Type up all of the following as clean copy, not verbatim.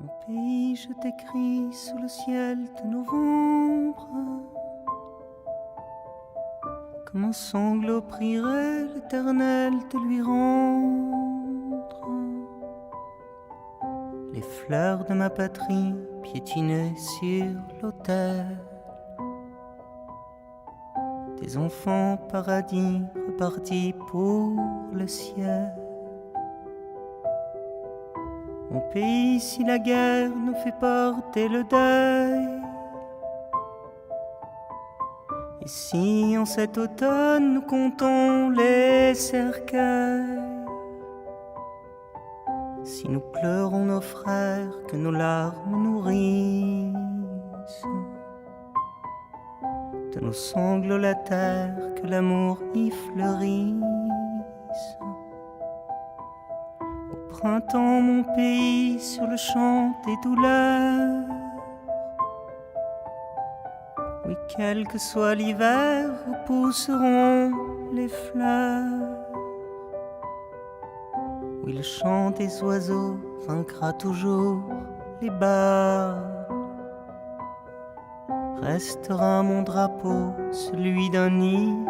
Mon pays, je t'écris sous le ciel de novembre, comme un sanglot prierait l'Éternel de lui rendre. Les fleurs de ma patrie piétinaient sur l'autel, des enfants paradis repartis pour le ciel. Mon pays, si la guerre nous fait porter le deuil, et si en cet automne nous comptons les cercueils, si nous pleurons nos frères, que nos larmes nourrissent de nos sanglots la terre, que l'amour y fleurisse. Au printemps, mon pays, sur le champ des douleurs, oui, quel que soit l'hiver, où pousseront les fleurs. Oui, le chant des oiseaux vaincra toujours les bas. Restera mon drapeau, celui d'un idéal.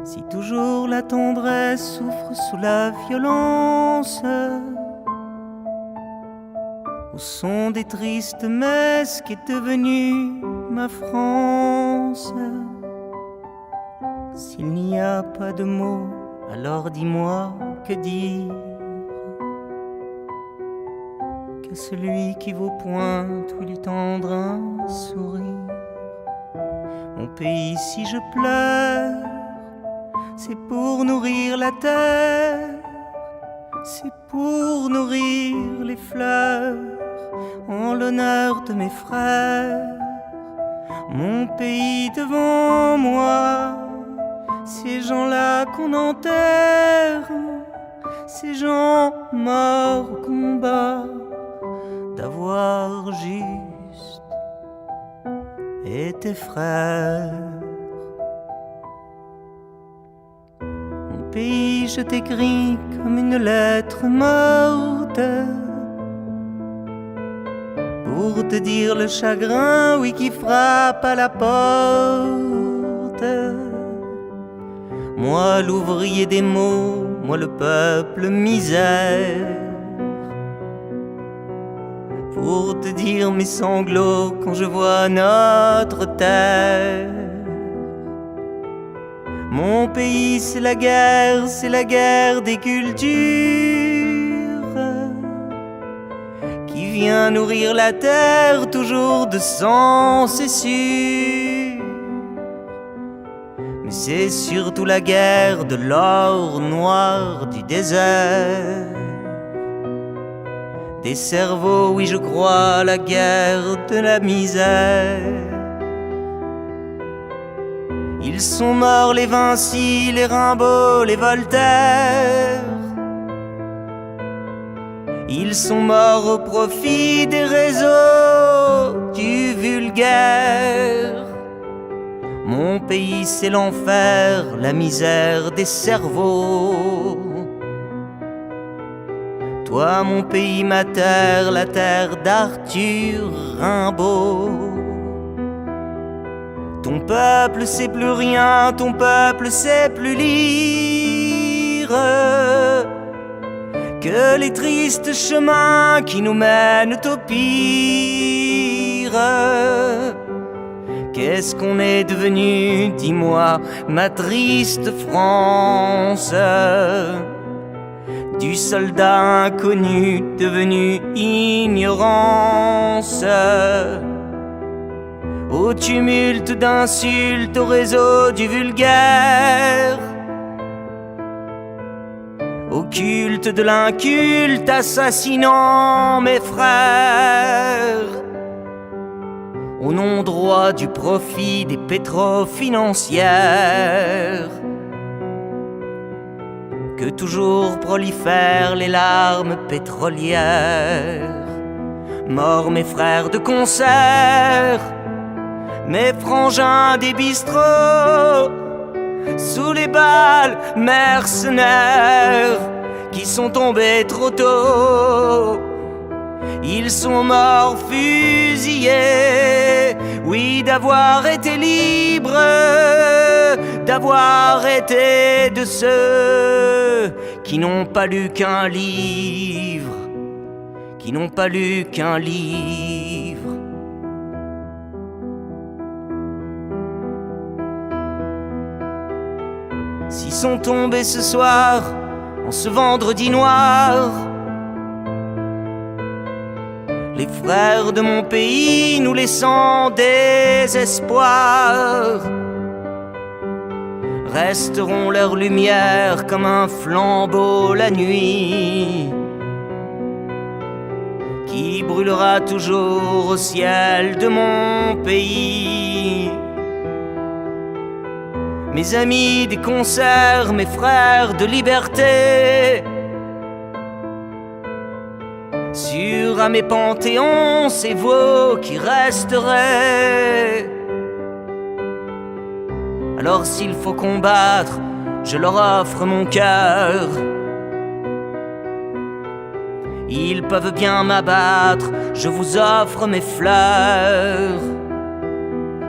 Si toujours la tendresse souffre sous la violence, au son des tristes messes qu'est devenue ma France, s'il n'y a pas de mots, alors dis-moi que dire, que celui qui vous pointe ou lui tendre un sourire. Mon pays, si je pleure, c'est pour nourrir la terre, c'est pour nourrir les fleurs, en l'honneur de mes frères. Mon pays devant moi, ces gens-là qu'on enterre, ces gens morts au combat, d'avoir juste été frères. Mon pays, je t'écris comme une lettre morte, pour te dire le chagrin, oui, qui frappe à la porte. Moi, l'ouvrier des mots, moi, le peuple misère, pour te dire mes sanglots quand je vois notre terre. Mon pays, c'est la guerre des cultures, qui vient nourrir la terre toujours de sang, c'est sûr. Mais c'est surtout la guerre de l'or noir du désert, des cerveaux, oui je crois, la guerre de la misère. Ils sont morts les Vinci, les Rimbaud, les Voltaire. Ils sont morts au profit des réseaux du vulgaire. Mon pays c'est l'enfer, la misère des cerveaux. Toi mon pays, ma terre, la terre d'Arthur Rimbaud. Ton peuple sait plus rien, ton peuple sait plus lire que les tristes chemins qui nous mènent au pire. Qu'est-ce qu'on est devenu, dis-moi, ma triste France? Du soldat inconnu devenu ignorance, au tumulte d'insultes, au réseau du vulgaire, au culte de l'inculte assassinant mes frères, au nom droit du profit des pétrofinancières, que toujours prolifèrent les larmes pétrolières. Morts mes frères de concert, mes frangins des bistrots, sous les balles mercenaires qui sont tombés trop tôt. Ils sont morts fusillés, oui, d'avoir été libres, d'avoir été de ceux qui n'ont pas lu qu'un livre, qui n'ont pas lu qu'un livre. S'ils sont tombés ce soir, en ce vendredi noir, les frères de mon pays nous laissant désespoir, resteront leur lumière comme un flambeau la nuit, qui brûlera toujours au ciel de mon pays. Mes amis des concerts, mes frères de liberté, sur à mes panthéons, c'est vous qui resterez. Alors s'il faut combattre, je leur offre mon cœur. Ils peuvent bien m'abattre, je vous offre mes fleurs.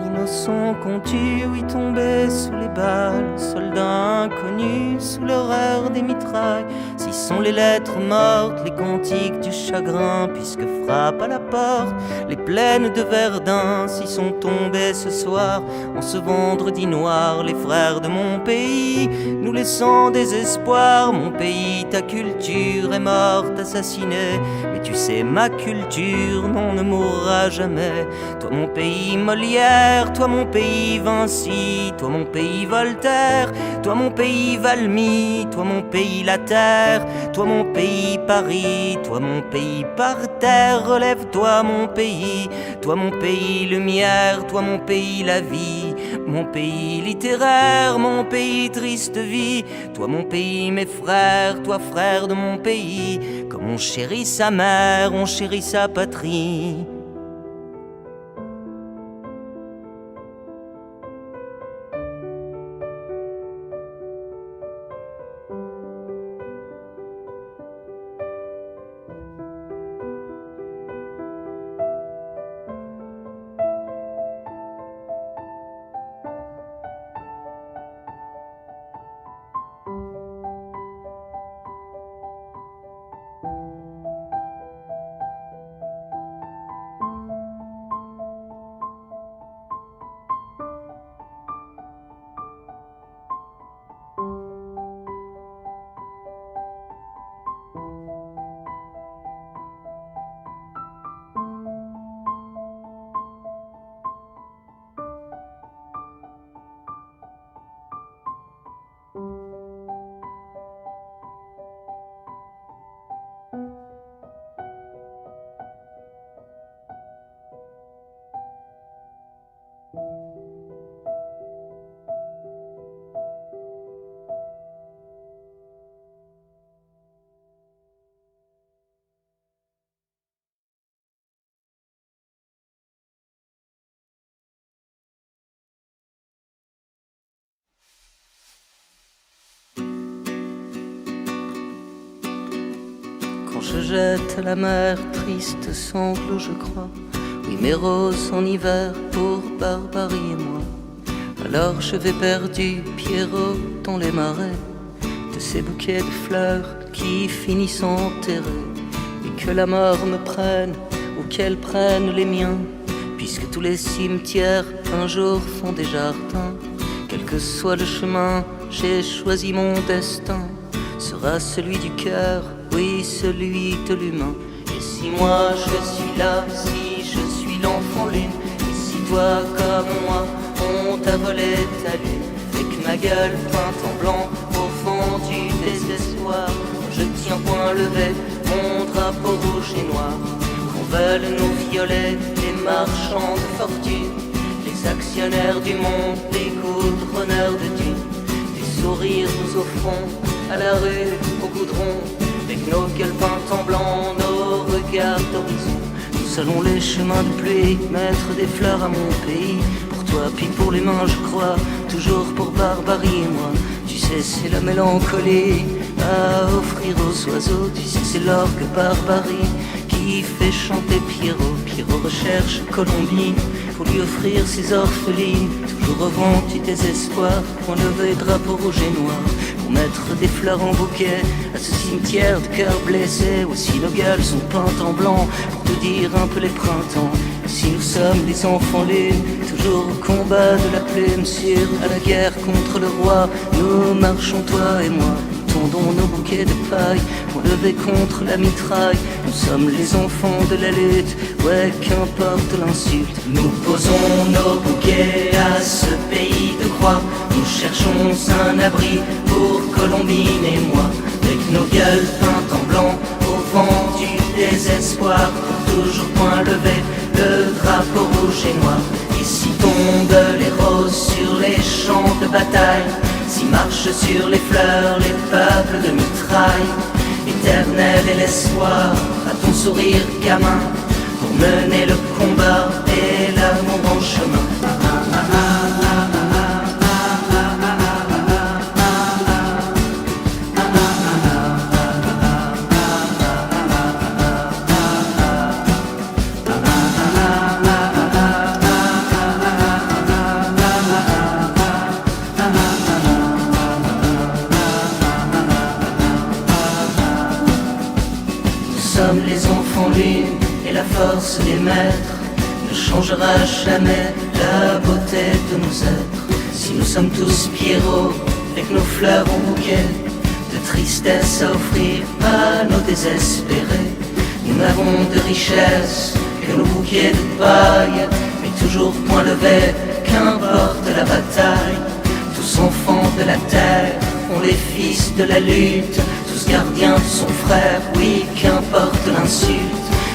L'innocent qu'on tue, oui, tombé sous les balles, soldats inconnus sous l'horreur des mitrailles. Si sont les lettres mortes, les cantiques du chagrin, puisque frappe à la porte les plaines de Verdun. Si sont tombés ce soir, en ce vendredi noir, les frères de mon pays, nous laissant désespoir. Mon pays, ta culture est morte, assassinée, mais tu sais, ma culture, non, ne mourra jamais. Toi mon pays Molière, toi mon pays Vinci, toi mon pays Voltaire, toi mon pays Valmy, toi mon pays la terre, toi mon pays Paris, toi mon pays par terre. Relève-toi mon pays, toi mon pays lumière, toi mon pays la vie, mon pays littéraire, mon pays triste vie, toi mon pays mes frères, toi frère de mon pays. Comme on chérit sa mère, on chérit sa patrie. Quand je jette à la mer, triste sanglot je crois, oui mes roses en hiver pour Barbarie et moi. Alors je vais perdu, Pierrot, dans les marais, de ces bouquets de fleurs qui finissent enterrés. Et que la mort me prenne, ou qu'elle prenne les miens, puisque tous les cimetières un jour font des jardins. Quel que soit le chemin, j'ai choisi mon destin, sera celui du cœur, oui, celui de l'humain. Et si moi je suis là, si je suis l'enfant lune, et si toi comme moi, on t'a volé ta lune, et que ma gueule peinte en blanc au fond du désespoir, je tiens point levé mon drapeau rouge et noir. Qu'on veuille nous violer les marchands de fortune, les actionnaires du monde, les goudronneurs de dunes, des sourires nous offrons à la rue, au goudron, avec nos gueules peintes en blanc, nos regards d'horizon. Nous allons les chemins de pluie, mettre des fleurs à mon pays. Pour toi, puis pour les mains, je crois, toujours pour Barbarie et moi. Tu sais, c'est la mélancolie, à offrir aux oiseaux. Tu sais, c'est l'orgue Barbarie qui fait chanter Pierrot. Pierrot recherche Colombine pour lui offrir ses orphelines. Toujours au vent du désespoir, pour lever drapeau rouge et noir, pour mettre des fleurs en bouquet à ce cimetière de cœurs blessés. Aussi nos gueules sont peintes en blanc pour te dire un peu les printemps. Si nous sommes les enfants lune, toujours au combat de la plume, sur à la guerre contre le roi, nous marchons toi et moi. Tendons nos bouquets de paille pour lever contre la mitraille. Nous sommes les enfants de la lutte, ouais, qu'importe l'insulte. Nous posons nos bouquets à ce pays de croix. Nous cherchons un abri pour Colombine et moi, avec nos gueules peintes en blanc au vent du désespoir, pour toujours point lever le drapeau rouge et noir. Et si tombent les roses sur les champs de bataille, si marchent sur les fleurs les peuples de mitraille, l'éternel est l'espoir à ton sourire gamin, pour mener le combat et l'amour en chemin. Nous sommes les enfants lune et la force des maîtres ne changera jamais la beauté de nos êtres. Si nous sommes tous Pierrot avec nos fleurs en bouquet de tristesse à offrir à nos désespérés, nous n'avons de richesse que nos bouquets de paille, mais toujours point levé, qu'importe la bataille. Tous enfants de la terre, on les fils de la lutte, tous gardiens de son frère, oui, qu'importe l'insulte.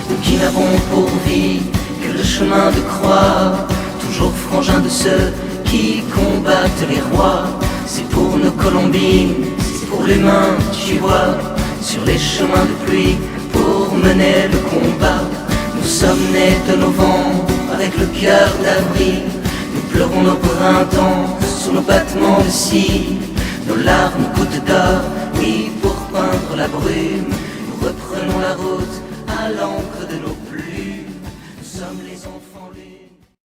Nous qui n'avons pour vie que le chemin de croix, toujours frangin de ceux qui combattent les rois. C'est pour nos colombines, c'est pour l'humain, tu vois, sur les chemins de pluie, pour mener le combat. Nous sommes nés de nos vents, avec le cœur d'abri. Nous pleurons nos printemps sous nos battements de cire, nos larmes gouttes d'or, oui, pour peindre la brume.